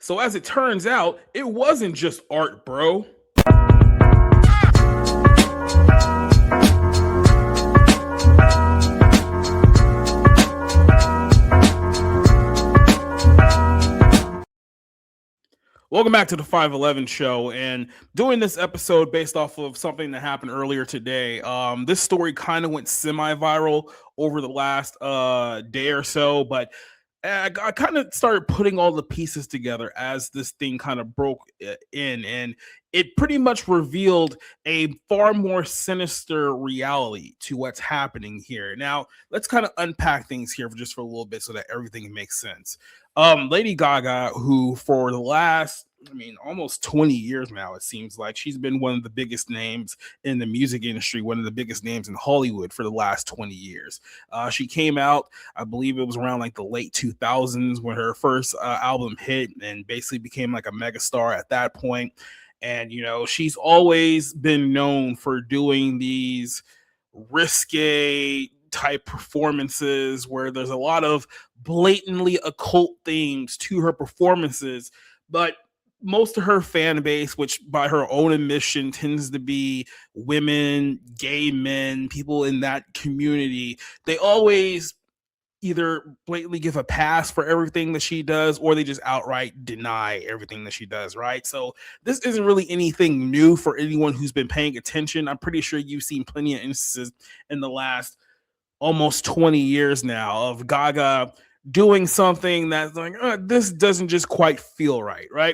So as it turns out, it wasn't just art, bro. Welcome back to the 511 show, and doing this episode based off of something that happened earlier today. This story kind of went semi-viral over the last day or so, but I kind of started putting all the pieces together as this thing kind of broke in, and it pretty much revealed a far more sinister reality to what's happening here. Now, let's kind of unpack things here for a little bit so that everything makes sense. Lady Gaga, who for the last, almost 20 years now, it seems like she's been one of the biggest names in the music industry, one of the biggest names in Hollywood for the last 20 years. She came out, I believe it was around like the late 2000s when her first album hit and basically became like a megastar at that point. And, she's always been known for doing these risque type performances where there's a lot of blatantly occult themes to her performances, but most of her fan base, which by her own admission tends to be women, gay men, people in that community, they always either blatantly give a pass for everything that she does or they just outright deny everything that she does, right? So this isn't really anything new for anyone who's been paying attention. I'm pretty sure you've seen plenty of instances in the last almost 20 years now of Gaga doing something that's like, this doesn't just quite feel right, right?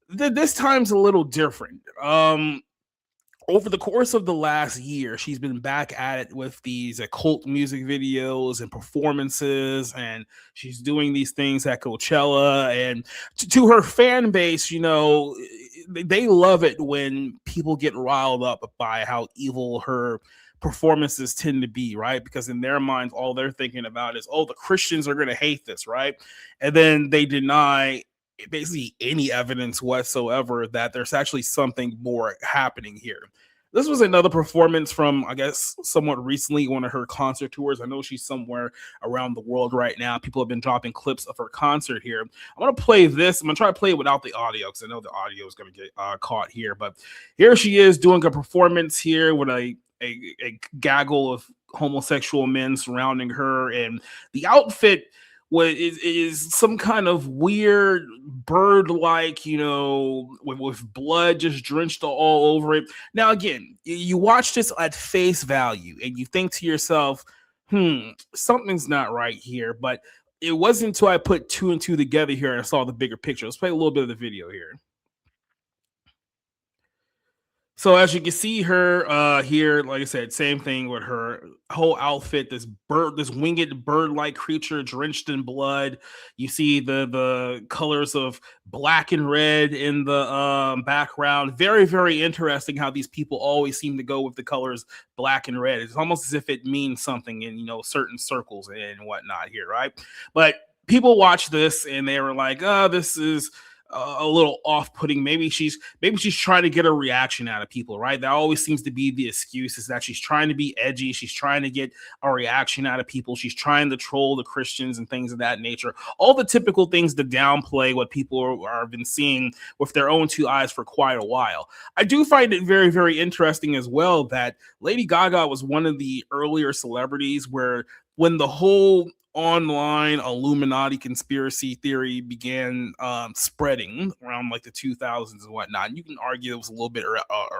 This time's a little different. Over the course of the last year, she's been back at it with these occult music videos and performances, and she's doing these things at Coachella. And to her fan base, they love it when people get riled up by how evil her performances tend to be, right? Because in their minds, all they're thinking about is, oh, the Christians are going to hate this, right? And then they deny basically any evidence whatsoever that there's actually something more happening here. This was another performance from, I guess, somewhat recently, one of her concert tours. I know she's somewhere around the world right now. People have been dropping clips of her concert here. I'm going to play this. I'm going to try to play it without the audio because I know the audio is going to get caught here. But here she is doing a performance here with a gaggle of homosexual men surrounding her. And the outfit is some kind of weird bird-like, with blood just drenched all over it. Now, again, you watch this at face value and you think to yourself, something's not right here. But it wasn't until I put two and two together here and I saw the bigger picture. Let's play a little bit of the video here. So as you can see her here, like I said, same thing with her whole outfit. This winged bird-like creature drenched in blood. You see the colors of black and red in the background. Very, very interesting how these people always seem to go with the colors black and red. It's almost as if it means something in certain circles and whatnot here, right? But people watch this and they were like, "Oh, this is a little off-putting. Maybe she's trying to get a reaction out of people, right? That always seems to be the excuse, is that she's trying to be edgy, she's trying to get a reaction out of people, she's trying to troll the Christians and things of that nature. All the typical things to downplay what people are been seeing with their own two eyes for quite a while. I do find it very, very interesting as well that Lady Gaga was one of the earlier celebrities where, when the whole online Illuminati conspiracy theory began spreading around like the 2000s and whatnot. You can argue it was a little bit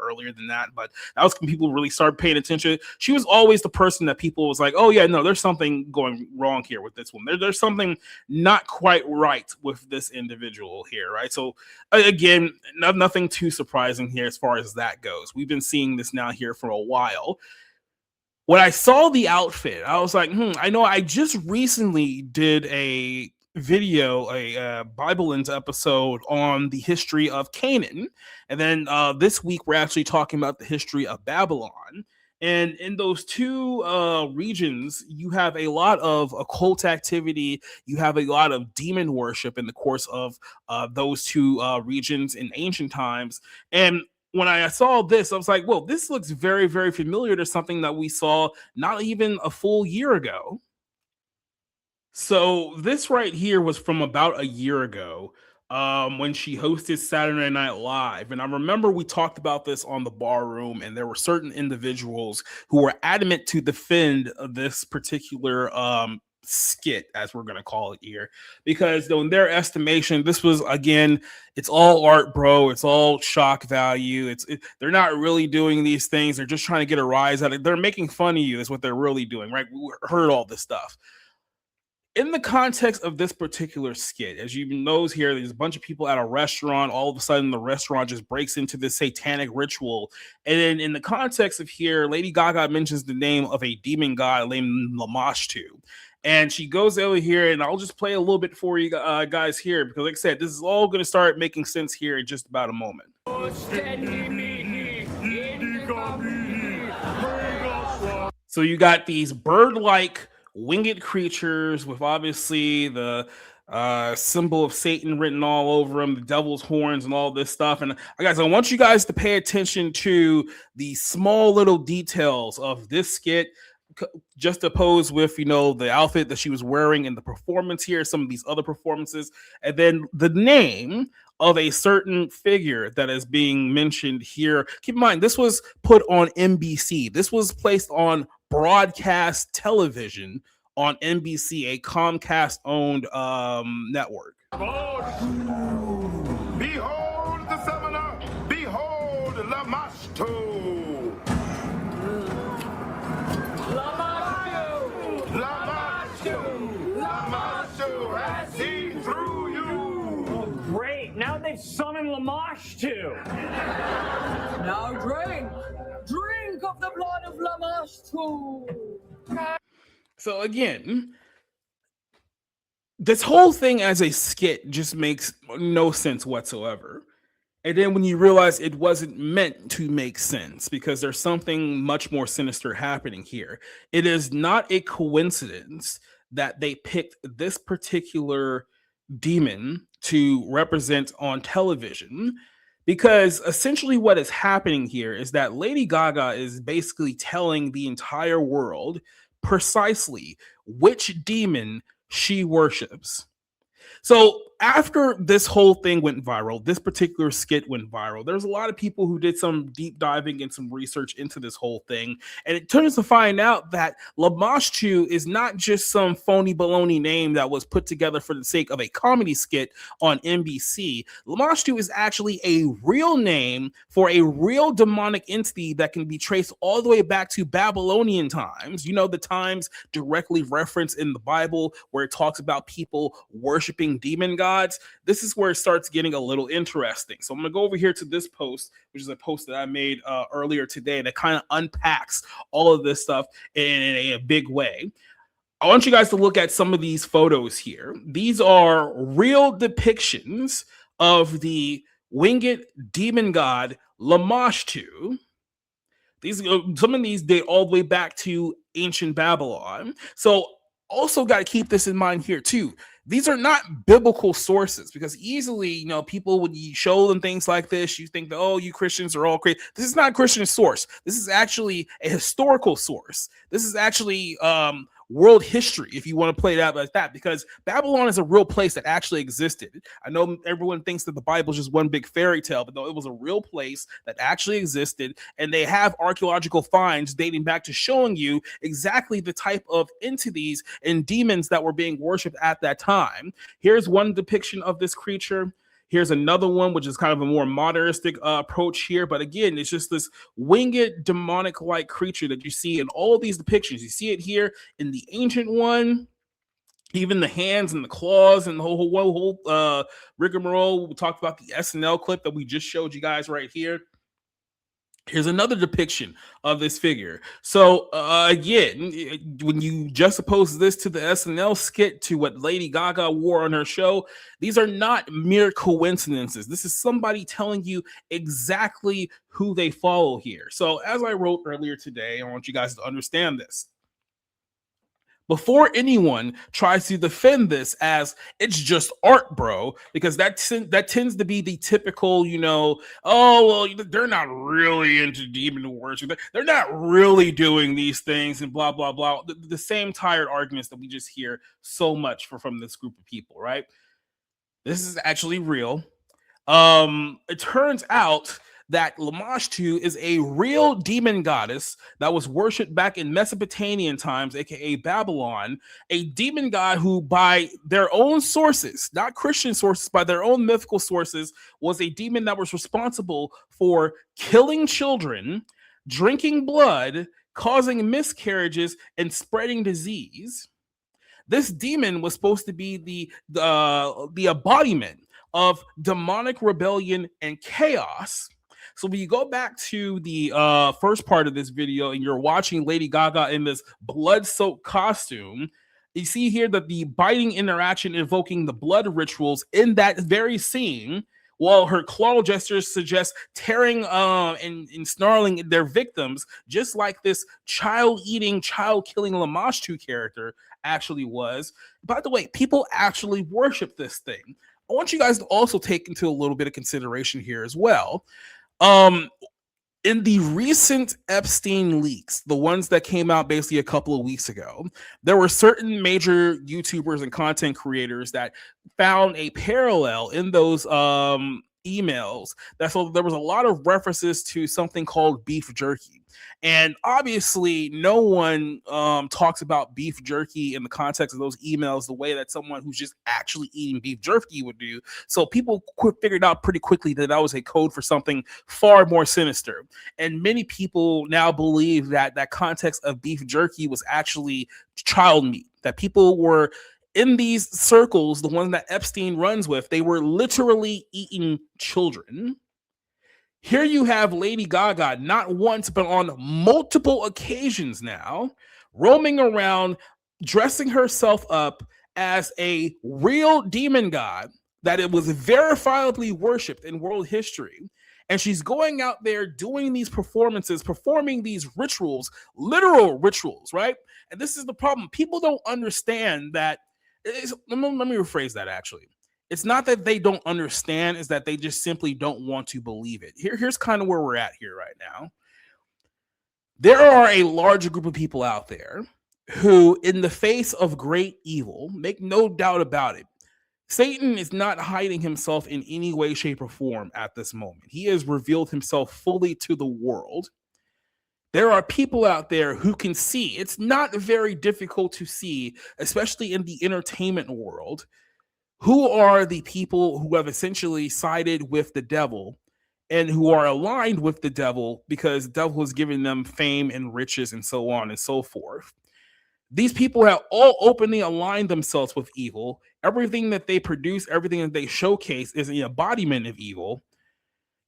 earlier than that, but that was when people really started paying attention. She was always the person that people was like, oh yeah, no, there's something going wrong here with this one. There's something not quite right with this individual here, right? So again, nothing too surprising here as far as that goes. We've been seeing this now here for a while. When I saw the outfit, I was like, I know I just recently did a video, a Bible Lens episode on the history of Canaan. And then this week, we're actually talking about the history of Babylon. And in those two regions, you have a lot of occult activity. You have a lot of demon worship in the course of those two regions in ancient times. And when I saw this, I was like, well, this looks very, very familiar to something that we saw not even a full year ago. So this right here was from about a year ago. when she hosted Saturday Night Live. And I remember we talked about this on the bar room, and there were certain individuals who were adamant to defend this particular skit, as we're going to call it here, because in their estimation, this was, again, it's all art, bro. It's all shock value. They're not really doing these things. They're just trying to get a rise out of it. They're making fun of you. That's what they're really doing, right? We heard all this stuff. In the context of this particular skit, as you knows here, there's a bunch of people at a restaurant. All of a sudden, the restaurant just breaks into this satanic ritual. And then in the context of here, Lady Gaga mentions the name of a demon god named Lamashtu. And she goes over here, and I'll just play a little bit for you guys here, because like I said, this is all going to start making sense here in just about a moment. So you got these bird-like winged creatures with obviously the symbol of Satan written all over them, the devil's horns and all this stuff. And guys, I want you guys to pay attention to the small little details of this skit, just opposed with, the outfit that she was wearing in the performance here, some of these other performances, and then the name of a certain figure that is being mentioned here. Keep in mind, this was put on NBC. This was placed on broadcast television on NBC, a Comcast-owned network. Behold the summoner! Behold Lamashtu! Lamashtu has seen through you! Oh, great! Now they've summoned Lamashtu! Now drink! Drink of the blood of Lamashtu! So again, this whole thing as a skit just makes no sense whatsoever. And then when you realize it wasn't meant to make sense, because there's something much more sinister happening here. It is not a coincidence that they picked this particular demon to represent on television, because essentially what is happening here is that Lady Gaga is basically telling the entire world precisely which demon she worships. So after this whole thing went viral, this particular skit went viral, there's a lot of people who did some deep diving and some research into this whole thing. And it turns to find out that Lamashtu is not just some phony baloney name that was put together for the sake of a comedy skit on NBC. Lamashtu is actually a real name for a real demonic entity that can be traced all the way back to Babylonian times. The times directly referenced in the Bible where it talks about people worshiping demon gods. This is where it starts getting a little interesting. So I'm going to go over here to this post, which is a post that I made earlier today that kind of unpacks all of this stuff in a big way. I want you guys to look at some of these photos here. These are real depictions of the winged demon god Lamashtu. Some of these date all the way back to ancient Babylon. So also got to keep this in mind here too. These are not biblical sources, because easily, people, when you show them things like this, you think that, oh, you Christians are all crazy. This is not a Christian source. This is actually a historical source. This is actually world history, if you want to play it out like that, because Babylon is a real place that actually existed. I know everyone thinks that the Bible is just one big fairy tale, but no, it was a real place that actually existed, and they have archaeological finds dating back to showing you exactly the type of entities and demons that were being worshipped at that time. Here's one depiction of this creature. Here's another one, which is kind of a more modernistic approach here. But again, it's just this winged demonic-like creature that you see in all these depictions. You see it here in the ancient one, even the hands and the claws and the whole rigmarole. We talked about the SNL clip that we just showed you guys right here. Here's another depiction of this figure. So again, when you juxtapose this to the SNL skit, to what Lady Gaga wore on her show, these are not mere coincidences. This is somebody telling you exactly who they follow here. So as I wrote earlier today, I want you guys to understand this. Before anyone tries to defend this as it's just art, bro, because that tends to be the typical, oh, well, they're not really into demon worship. They're not really doing these things and blah, blah, blah. The same tired arguments that we just hear so much from this group of people, right? This is actually real. It turns out that Lamashtu is a real demon goddess that was worshipped back in Mesopotamian times, aka Babylon, a demon god who, by their own sources, not Christian sources, by their own mythical sources, was a demon that was responsible for killing children, drinking blood, causing miscarriages, and spreading disease. This demon was supposed to be the embodiment of demonic rebellion and chaos. So when you go back to the first part of this video and you're watching Lady Gaga in this blood-soaked costume, you see here that the biting interaction invoking the blood rituals in that very scene, while her claw gestures suggest tearing and snarling their victims, just like this child-eating, child-killing Lamashtu character actually was. By the way, people actually worship this thing. I want you guys to also take into a little bit of consideration here as well. In the recent Esptein leaks, the ones that came out basically a couple of weeks ago, there were certain major YouTubers and content creators that found a parallel in those emails. So there was a lot of references to something called beef jerky. And obviously, no one talks about beef jerky in the context of those emails the way that someone who's just actually eating beef jerky would do. So people figured out pretty quickly that that was a code for something far more sinister. And many people now believe that that context of beef jerky was actually child meat, that people were in these circles, the ones that Esptein runs with, they were literally eating children. Here you have Lady Gaga, not once, but on multiple occasions now, roaming around, dressing herself up as a real demon god that it was verifiably worshipped in world history. And she's going out there doing these performances, performing these rituals, literal rituals, right? And this is the problem. People don't understand that. Let me rephrase that actually. It's not that they don't understand, it's that they just simply don't want to believe it. Here's kind of where we're at here right now. There are a large group of people out there who, in the face of great evil, make no doubt about it, Satan is not hiding himself in any way, shape, or form at this moment. He has revealed himself fully to the world. There are people out there who can see. It's not very difficult to see, especially in the entertainment world, who are the people who have essentially sided with the devil and who are aligned with the devil because the devil has given them fame and riches and so on and so forth. These people have all openly aligned themselves with evil. Everything that they produce, everything that they showcase is an embodiment of evil.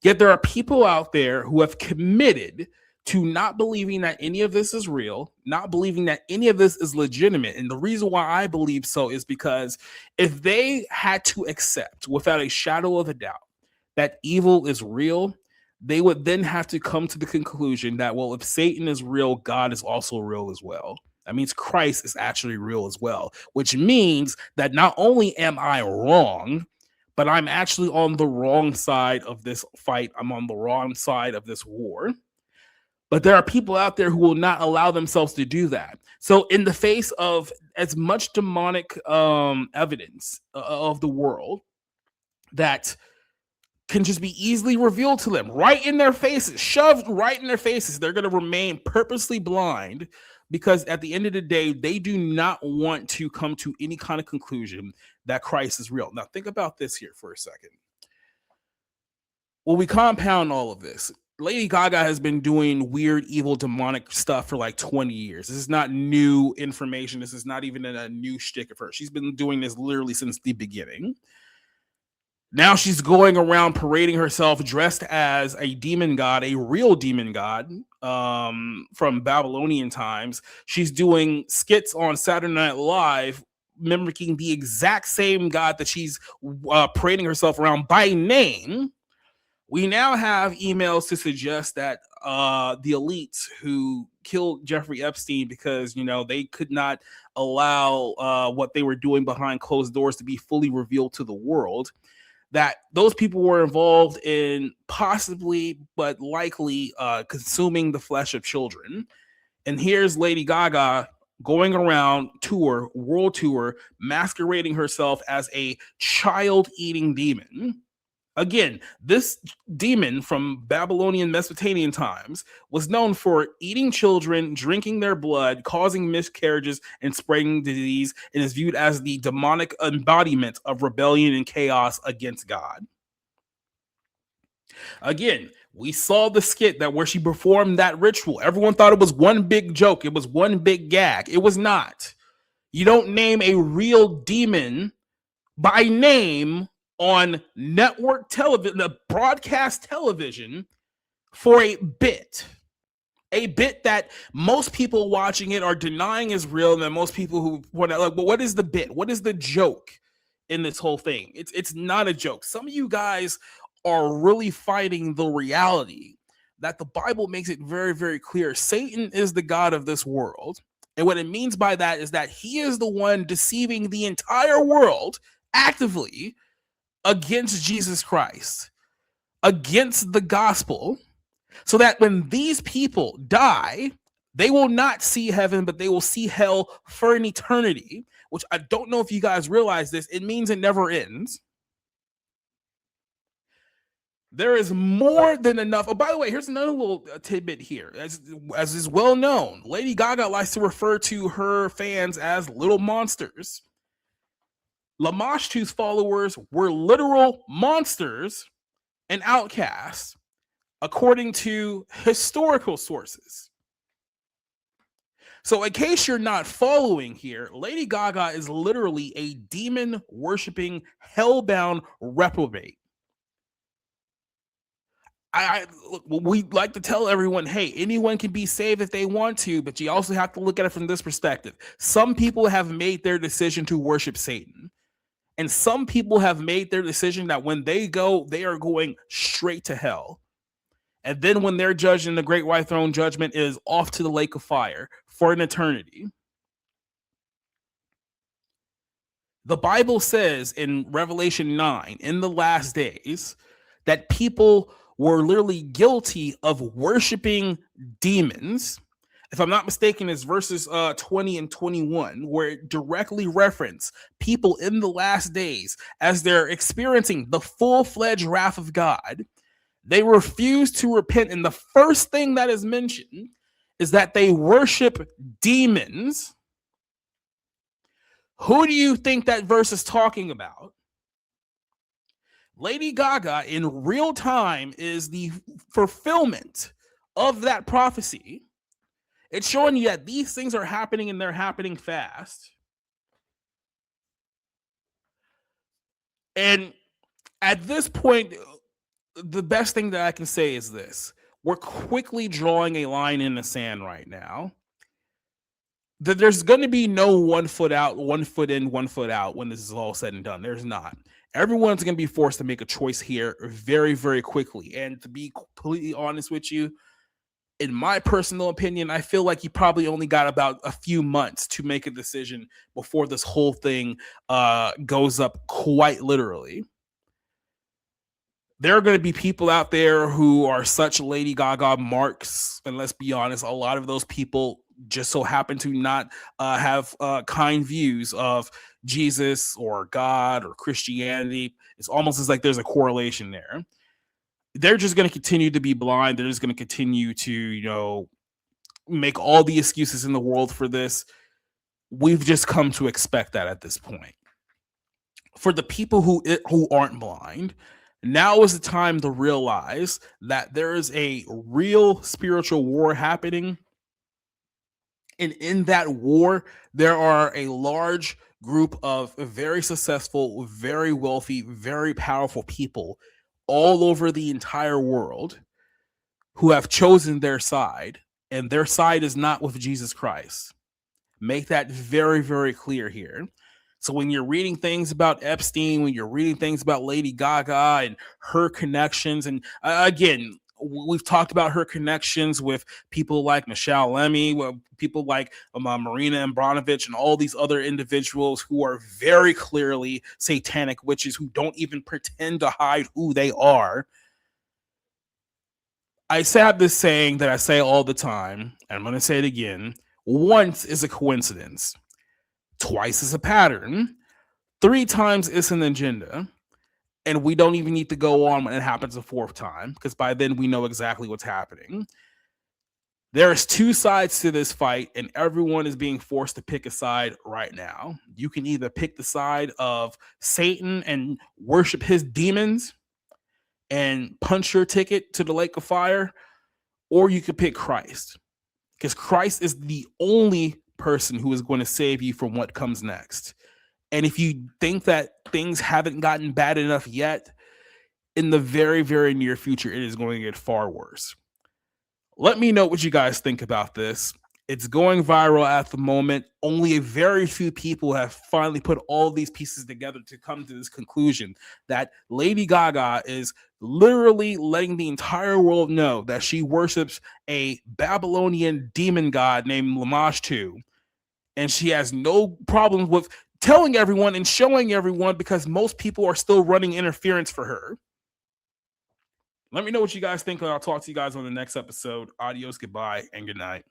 Yet there are people out there who have committed to not believing that any of this is real, not believing that any of this is legitimate. And the reason why I believe so is because if they had to accept without a shadow of a doubt that evil is real, they would then have to come to the conclusion that, well, if Satan is real, God is also real as well. That means Christ is actually real as well, which means that not only am I wrong, but I'm actually on the wrong side of this fight. I'm on the wrong side of this war. But there are people out there who will not allow themselves to do that. So in the face of as much demonic evidence of the world that can just be easily revealed to them right in their faces, shoved right in their faces, they're going to remain purposely blind because at the end of the day, they do not want to come to any kind of conclusion that Christ is real. Now think about this here for a second. Well, we compound all of this. Lady Gaga has been doing weird, evil, demonic stuff for like 20 years. This is not new information. This is not even a new shtick of her. She's been doing this literally since the beginning. Now she's going around parading herself dressed as a demon god, a real demon god from Babylonian times. She's doing skits on Saturday Night Live mimicking the exact same god that she's parading herself around by name. We now have emails to suggest that the elites who killed Jeffrey Epstein because, you know, they could not allow what they were doing behind closed doors to be fully revealed to the world, that those people were involved in possibly, but likely consuming the flesh of children. And here's Lady Gaga going around world tour, masquerading herself as a child-eating demon. Again, this demon from Babylonian Mesopotamian times was known for eating children, drinking their blood, causing miscarriages, and spreading disease, and is viewed as the demonic embodiment of rebellion and chaos against God. Again, we saw the skit where she performed that ritual. Everyone thought it was one big joke. It was one big gag. It was not. You don't name a real demon by name on network television, broadcast television, for a bit that most people watching it are denying is real, and that most people who want to, like, but what is the bit? What is the joke in this whole thing? It's not a joke. Some of you guys are really fighting the reality that the Bible makes it very, very clear. Satan is the god of this world. And what it means by that is that he is the one deceiving the entire world actively against Jesus Christ, against the gospel, so that when these people die, they will not see heaven, but they will see hell for an eternity, which I don't know if you guys realize this. It means it never ends. There is more than enough. Oh, by the way, here's another little tidbit here. As is well known, Lady Gaga likes to refer to her fans as little monsters. Lamashtu's followers were literal monsters and outcasts, according to historical sources. So in case you're not following here, Lady Gaga is literally a demon-worshipping, hell-bound reprobate. We like to tell everyone, hey, anyone can be saved if they want to, but you also have to look at it from this perspective. Some people have made their decision to worship Satan. And some people have made their decision that when they go, they are going straight to hell. And then when they're judged in the great white throne judgment, is off to the lake of fire for an eternity. The Bible says in Revelation 9, in the last days, that people were literally guilty of worshiping demons. If I'm not mistaken, it's verses 20 and 21, where it directly reference people in the last days as they're experiencing the full-fledged wrath of God. They refuse to repent, and the first thing that is mentioned is that they worship demons. Who do you think that verse is talking about? Lady Gaga in real time is the fulfillment of that prophecy. It's showing you that these things are happening and they're happening fast. And at this point, the best thing that I can say is this. We're quickly drawing a line in the sand right now. That there's going to be no 1 foot out, 1 foot in, 1 foot out when this is all said and done. There's not. Everyone's going to be forced to make a choice here very, very quickly. And to be completely honest with you, in my personal opinion, I feel like you probably only got about a few months to make a decision before this whole thing goes up quite literally. There are going to be people out there who are such Lady Gaga marks, and let's be honest, a lot of those people just so happen to not have kind views of Jesus or God or Christianity. It's almost as like there's a correlation there. They're just going to continue to be blind. They're just going to continue to, make all the excuses in the world for this. We've just come to expect that at this point. For the people who aren't blind, now is the time to realize that there is a real spiritual war happening. And in that war, there are a large group of very successful, very wealthy, very powerful people all over the entire world who have chosen their side, and their side is not with Jesus Christ. Make that very, very clear here. So when you're reading things about Esptein, when you're reading things about Lady Gaga and her connections, and again, we've talked about her connections with people like Michelle Lemmy, people like Marina Abramovich, and all these other individuals who are very clearly satanic witches who don't even pretend to hide who they are. I have this saying that I say all the time, and I'm going to say it again. Once is a coincidence. Twice is a pattern. 3 times is an agenda. And we don't even need to go on when it happens a 4th time, because by then we know exactly what's happening. There's 2 sides to this fight, and everyone is being forced to pick a side right now. You can either pick the side of Satan and worship his demons and punch your ticket to the lake of fire, or you could pick Christ, because Christ is the only person who is going to save you from what comes next. And if you think that things haven't gotten bad enough yet, in the very, very near future, it is going to get far worse. Let me know what you guys think about this. It's going viral at the moment. Only a very few people have finally put all these pieces together to come to this conclusion that Lady Gaga is literally letting the entire world know that she worships a Babylonian demon god named Lamashtu. And she has no problems with telling everyone and showing everyone, because most people are still running interference for her. Let me know what you guys think, and I'll talk to you guys on the next episode. Adios, goodbye, and good night.